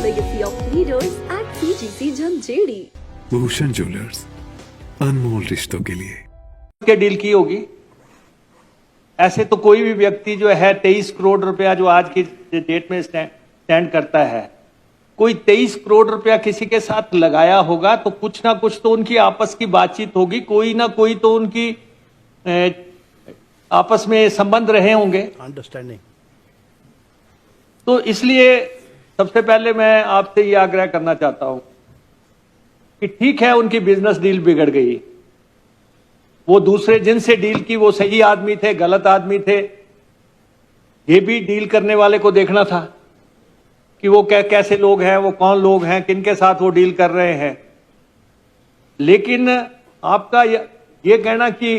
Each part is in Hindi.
legacy of leaders at CGC Jhanjeri. Bhushan jewellers, अनमोल रिश्तों के लिए। के डील की होगी। ऐसे तो कोई भी व्यक्ति जो है 23 करोड़ रुपया जो आज की डेट में स्टैंड करता है, कोई 23 करोड़ रुपया किसी के साथ लगाया होगा तो कुछ ना कुछ तो उनकी आपस की बातचीत होगी, कोई ना कोई तो उनकी आपस में संबंध रहे होंगे, अंडरस्टैंडिंग। तो इसलिए सबसे पहले मैं आपसे ये आग्रह करना चाहता हूं कि ठीक है उनकी बिजनेस डील बिगड़ गई, वो दूसरे जिनसे डील की वो सही आदमी थे, गलत आदमी थे, ये भी डील करने वाले को देखना था कि वो कैसे लोग हैं, वो कौन लोग हैं, किनके साथ वो डील कर रहे हैं। लेकिन आपका ये कहना कि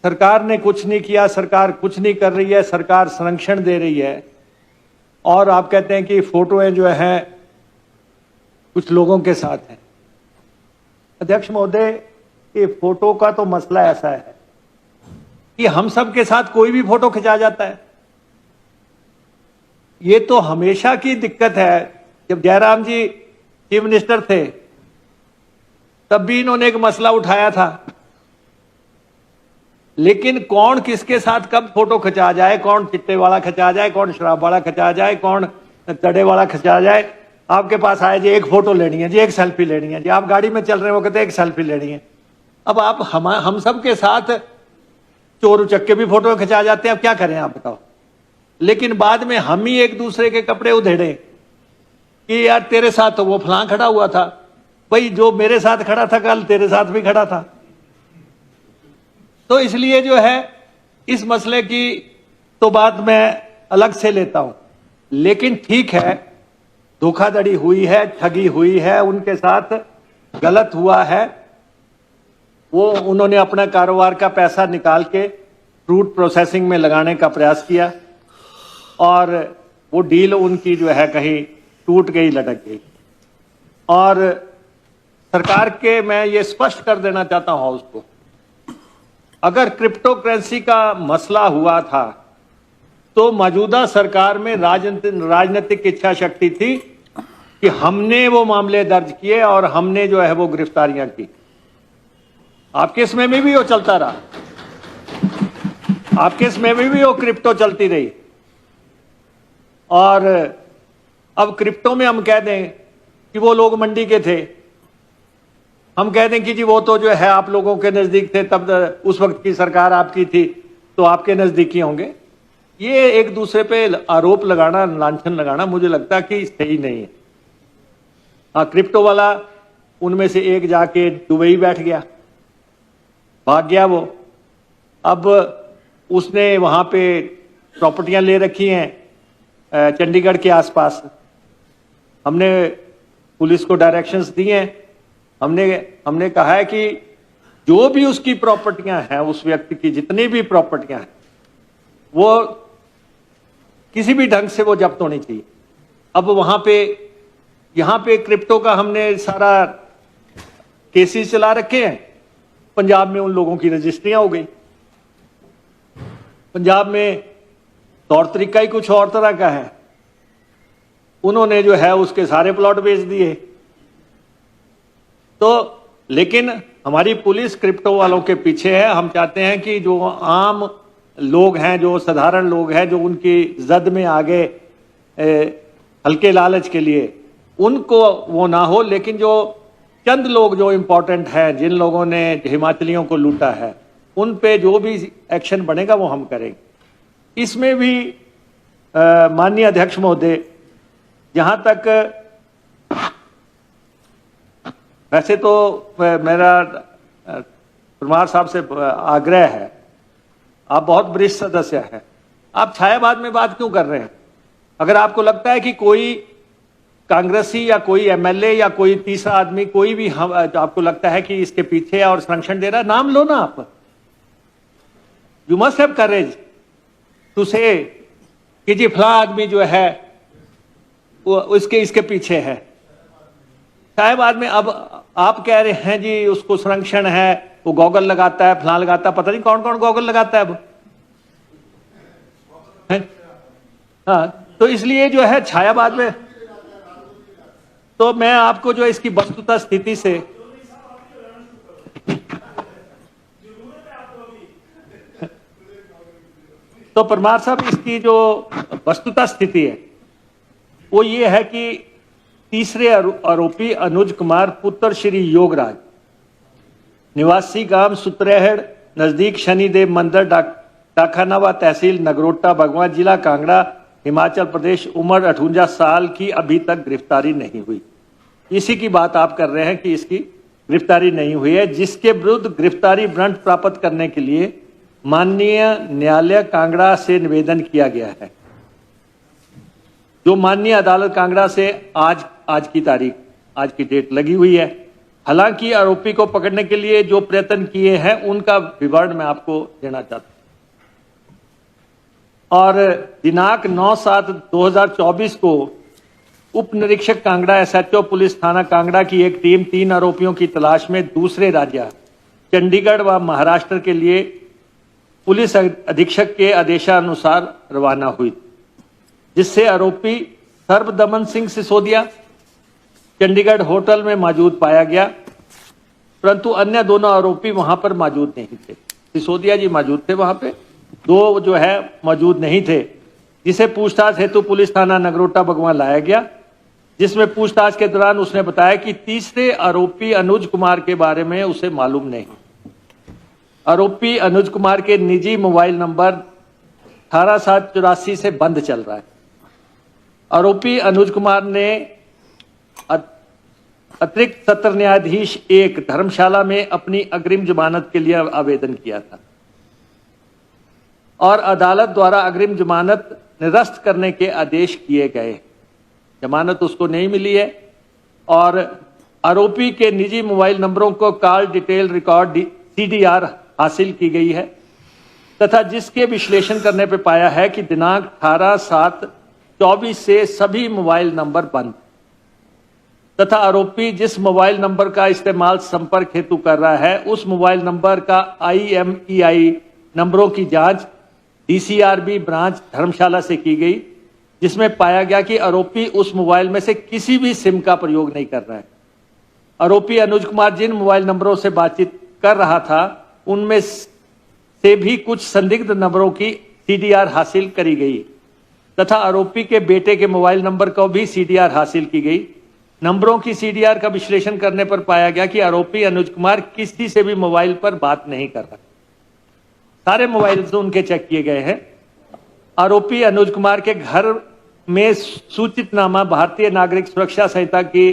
सरकार ने कुछ नहीं किया, सरकार कुछ नहीं कर रही है, सरकार संरक्षण दे रही है, और आप कहते हैं कि फोटोएं जो हैं कुछ लोगों के साथ हैं। अध्यक्ष महोदय, ये फोटो का तो मसला ऐसा है कि हम सब के साथ कोई भी फोटो खिंचा जाता है। ये तो हमेशा की दिक्कत है। जब जयराम जी चीफ मिनिस्टर थे तब भी इन्होंने एक मसला उठाया था, लेकिन कौन किसके साथ कब फोटो खिंचा जाए, कौन चिट्टे वाला खिंचा जाए, कौन शराब वाला खिंचा जाए, कौन तड़े वाला खिंचा जाए, आपके पास आए जी एक फोटो लेनी है जी, एक सेल्फी लेनी है जी, आप गाड़ी में चल रहे हैं वो कहते हैं एक सेल्फी लेनी है। अब आप हम सब के साथ चोर उचक्के भी फोटो खिंचा जाते हैं, अब क्या करें आप बताओ। लेकिन बाद में हम ही एक दूसरे के कपड़े उधेड़े कि यार तेरे साथ तो वो फलां खड़ा हुआ था, भाई जो मेरे साथ खड़ा था कल तेरे साथ भी खड़ा था। तो इसलिए जो है इस मसले की तो बात मैं अलग से लेता हूं, लेकिन ठीक है धोखाधड़ी हुई है, ठगी हुई है, उनके साथ गलत हुआ है। वो उन्होंने अपना कारोबार का पैसा निकाल के फ्रूट प्रोसेसिंग में लगाने का प्रयास किया और वो डील उनकी जो है कहीं टूट गई, लटक गई। और सरकार के मैं ये स्पष्ट कर देना चाहता हूं हाउस को, अगर क्रिप्टो करेंसी का मसला हुआ था तो मौजूदा सरकार में राजनीतिक इच्छा शक्ति थी कि हमने वो मामले दर्ज किए और हमने जो है वो गिरफ्तारियां की। आपके इसमें भी वो चलता रहा, आपके इसमें भी वो क्रिप्टो चलती रही। और अब क्रिप्टो में हम कह दें कि वो लोग मंडी के थे, हम कह दें कि जी वो तो जो है आप लोगों के नजदीक थे, तब उस वक्त की सरकार आपकी थी तो आपके नजदीकी होंगे। ये एक दूसरे पे आरोप लगाना, लांछन लगाना मुझे लगता कि सही नहीं है। हाँ, क्रिप्टो वाला उनमें से एक जाके दुबई बैठ गया, भाग गया वो। अब उसने वहां पे प्रॉपर्टियां ले रखी हैं चंडीगढ़ के आसपास। हमने पुलिस को डायरेक्शंस दिए हैं, हमने कहा है कि जो भी उसकी प्रॉपर्टियां हैं, उस व्यक्ति की जितनी भी प्रॉपर्टियां हैं, वो किसी भी ढंग से वो जब्त होनी चाहिए। अब वहां पे यहां पे क्रिप्टो का हमने सारा केसेस चला रखे हैं। पंजाब में उन लोगों की रजिस्ट्रियां हो गई, पंजाब में तौर तरीका ही कुछ और तरह का है, उन्होंने जो है उसके सारे प्लॉट बेच दिए। तो लेकिन हमारी पुलिस क्रिप्टो वालों के पीछे है। हम चाहते हैं कि जो आम लोग हैं, जो साधारण लोग हैं, जो उनकी जद में आ गए हल्के लालच के लिए, उनको वो ना हो। लेकिन जो चंद लोग जो इंपॉर्टेंट हैं, जिन लोगों ने हिमाचलियों को लूटा है, उन पे जो भी एक्शन बनेगा वो हम करेंगे। इसमें भी माननीय अध्यक्ष महोदय, जहां तक वैसे तो मेरा परमार साहब से आग्रह है, आप बहुत वरिष्ठ सदस्य हैं, आप छायावाद में बात क्यों कर रहे हैं? अगर आपको लगता है कि कोई कांग्रेसी या कोई एमएलए या कोई तीसरा आदमी, कोई भी आपको लगता है कि इसके पीछे है और संरक्षण दे रहा है, नाम लो ना आप। You must have courage to say कि जी फला आदमी जो है वो इसके पीछे है। छायावाद में अब आप कह रहे हैं जी उसको संरक्षण है, वो गॉगल लगाता है, फलां लगाता है, पता नहीं कौन कौन गॉगल लगाता है अब। हाँ, तो इसलिए जो है छायावाद में, तो मैं आपको जो इसकी वस्तुतः स्थिति से, तो परमार साहब इसकी जो वस्तुतः स्थिति है वो ये है कि तीसरे आरोपी अनुज कुमार पुत्र श्री योगराज निवासी गांव सुत्रेहड़ नजदीक शनिदेव मंदिर डाखानावा तहसील नगरोटा भगवान जिला कांगड़ा हिमाचल प्रदेश उम्र 58 साल की अभी तक गिरफ्तारी नहीं हुई। इसी की बात आप कर रहे हैं कि इसकी गिरफ्तारी नहीं हुई है, जिसके विरुद्ध गिरफ्तारी वारंट प्राप्त करने के लिए माननीय न्यायालय कांगड़ा से निवेदन किया गया है, जो माननीय अदालत कांगड़ा से आज की तारीख, आज की डेट लगी हुई है। हालांकि आरोपी को पकड़ने के लिए जो प्रयत्न किए हैं उनका विवरण मैं आपको देना चाहता हूं। और दिनांक 9/7/2024 को उप निरीक्षक कांगड़ा एसएचओ पुलिस थाना कांगड़ा की एक टीम 3 आरोपियों की तलाश में दूसरे राज्य चंडीगढ़ व महाराष्ट्र के लिए पुलिस अधीक्षक के आदेशानुसार रवाना हुई, जिससे आरोपी सर्वदमन सिंह सिसोदिया चंडीगढ़ होटल में मौजूद पाया गया, परंतु अन्य दोनों आरोपी वहां पर मौजूद नहीं थे। सिसोदिया जी मौजूद थे वहां पे, दो जो है मौजूद नहीं थे, जिसे पूछताछ हेतु पुलिस थाना नगरोटा भगवान लाया गया, जिसमें पूछताछ के दौरान उसने बताया कि तीसरे आरोपी अनुज कुमार के बारे में उसे मालूम नहीं। आरोपी अनुज कुमार के निजी मोबाइल नंबर 18/7/84 से बंद चल रहा है। आरोपी अनुज कुमार ने अतिरिक्त सत्र न्यायाधीश 1 धर्मशाला में अपनी अग्रिम जमानत के लिए आवेदन किया था और अदालत द्वारा अग्रिम जमानत निरस्त करने के आदेश किए गए। जमानत उसको नहीं मिली है और आरोपी के निजी मोबाइल नंबरों को कॉल डिटेल रिकॉर्ड CDR हासिल की गई है तथा जिसके विश्लेषण करने पर पाया है कि दिनांक 18/7/24 से सभी मोबाइल नंबर बंद तथा आरोपी जिस मोबाइल नंबर का इस्तेमाल संपर्क हेतु कर रहा है उस मोबाइल नंबर का IMEI नंबरों की जांच DCRB ब्रांच धर्मशाला से की गई, जिसमें पाया गया कि आरोपी उस मोबाइल में से किसी भी सिम का प्रयोग नहीं कर रहा है। आरोपी अनुज कुमार जिन मोबाइल नंबरों से बातचीत कर रहा था उनमें से भी कुछ संदिग्ध नंबरों की CDR हासिल करी गई तथा आरोपी के बेटे के मोबाइल नंबर को भी CDR हासिल की गई। नंबरों की CDR का विश्लेषण करने पर पाया गया कि आरोपी अनुज कुमार किसी से भी मोबाइल पर बात नहीं कर रहा। सारे मोबाइल तो उनके चेक किए गए हैं। आरोपी अनुज कुमार के घर में सूचितनामा भारतीय नागरिक सुरक्षा संहिता की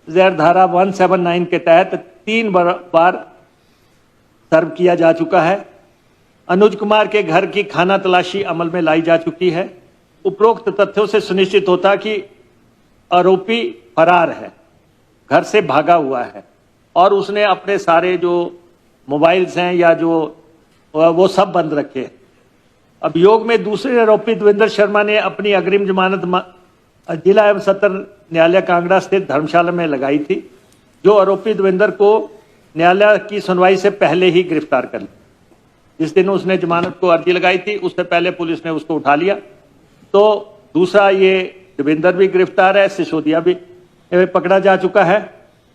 जैर धारा 179 के तहत 3 बार सर्व किया जा चुका है। अनुज कुमार के घर की खाना तलाशी अमल में लाई जा चुकी है। उपरोक्त तथ्यों से सुनिश्चित होता कि आरोपी फरार है, घर से भागा हुआ है और उसने अपने सारे जो मोबाइल्स हैं या जो वो सब बंद रखे। अभियोग में दूसरे आरोपी देवेंद्र शर्मा ने अपनी अग्रिम जमानत जिला एवं सत्र न्यायालय कांगड़ा स्थित धर्मशाला में लगाई थी, जो आरोपी देवेंद्र को न्यायालय की सुनवाई से पहले ही गिरफ्तार कर लिया। जिस दिन उसने जमानत को अर्जी लगाई थी उससे पहले पुलिस ने उसको उठा लिया। तो दूसरा ये देवेंद्र भी गिरफ्तार है, सिसोदिया भी पकड़ा जा चुका है।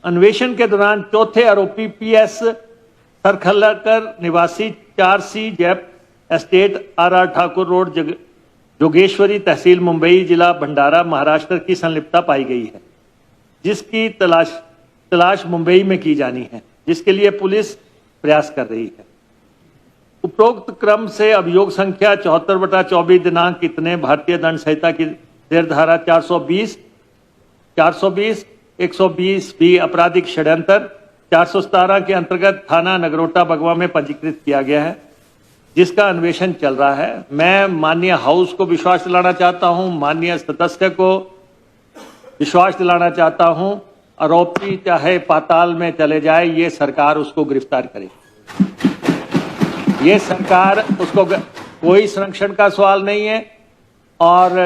अन्वेषण के दौरान चौथे आरोपी PS सरखलकर निवासी 4C जैप estate RR Thakur road Jogeshwari तहसील मुंबई जिला भंडारा महाराष्ट्र की संलिप्तता पाई गई है, जिसकी तलाश मुंबई में की जानी है, जिसके लिए पुलिस प्रयास कर रही है। उपरोक्त क्रम से अभियोग संख्या 74/24 दिनांक कितने भारतीय दंड संहिता की जैर धारा 420, 120 भी आपराधिक षड्यंत्र 417 के अंतर्गत थाना नगरोटा भगवा में पंजीकृत किया गया है, जिसका अन्वेषण चल रहा है। मैं माननीय हाउस को विश्वास दिलाना चाहता हूं, माननीय सदस्य को विश्वास दिलाना चाहता हूं, आरोपी चाहे पाताल में चले जाए ये सरकार उसको गिरफ्तार करे। ये सरकार उसको, कोई संरक्षण का सवाल नहीं है। और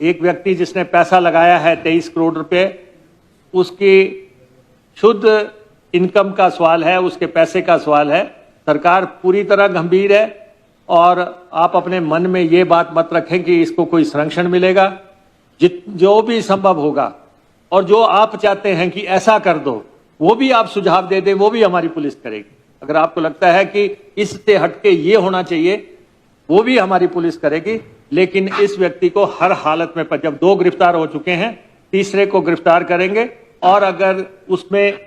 एक व्यक्ति जिसने पैसा लगाया है 23 करोड़ रुपए, उसकी शुद्ध इनकम का सवाल है, उसके पैसे का सवाल है। सरकार पूरी तरह गंभीर है और आप अपने मन में ये बात मत रखें कि इसको कोई संरक्षण मिलेगा। जो भी संभव होगा और जो आप चाहते हैं कि ऐसा कर दो, वो भी आप सुझाव दे दें, वो भी हमारी पुलिस करेगी। अगर आपको लगता है कि इससे हटके ये होना चाहिए, वो भी हमारी पुलिस करेगी। लेकिन इस व्यक्ति को हर हालत में, पर जब 2 गिरफ्तार हो चुके हैं, तीसरे को गिरफ्तार करेंगे। और अगर उसमें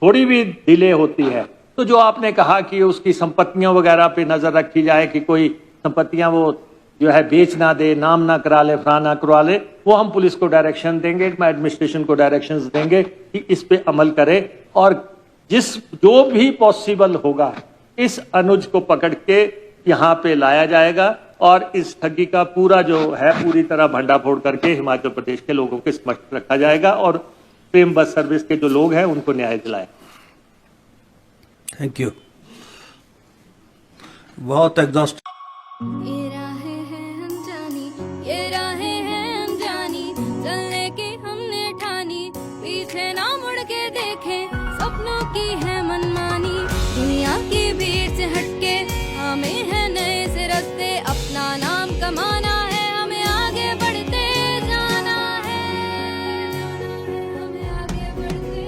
थोड़ी भी डिले होती है तो जो आपने कहा कि उसकी संपत्तियों वगैरह पे नजर रखी जाए कि कोई संपत्तियां वो जो है बेच ना दे, नाम ना करा ले, फलाना ना करवा ले, वो हम पुलिस को डायरेक्शन देंगे, एडमिनिस्ट्रेशन को डायरेक्शंस देंगे कि इस पे अमल करे। और जो भी पॉसिबल होगा इस अनुज को पकड़ के यहाँ पे लाया जाएगा और इस ठगी का पूरा जो है पूरी तरह भंडाफोड़ करके हिमाचल प्रदेश के लोगों के समक्ष रखा जाएगा और प्रेम बस सर्विस के जो लोग हैं उनको न्याय दिलाए। Thank you. बहुत एग्जॉस्ट। ये राहें हैं अनजानी, ये राहें हैं अनजानी, चलने की हमने ठानी, पीछे ना मुड़ के देखें, सपनों की है मनमानी, दुनिया की भीड़ से हटके हमें है नए से रास्ते, अपना नाम कमाना है, हमें आगे बढ़ते जाना है, हमें आगे बढ़ते।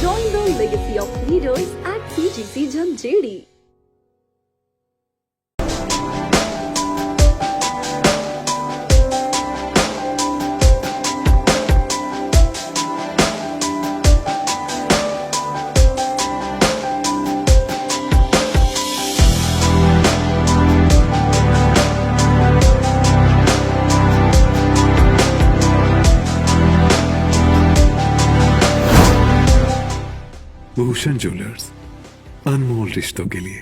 Join the legacy of leaders at CGC Jhanjeri. Bhushan jewellers, अनमोल रिश्तों के लिए।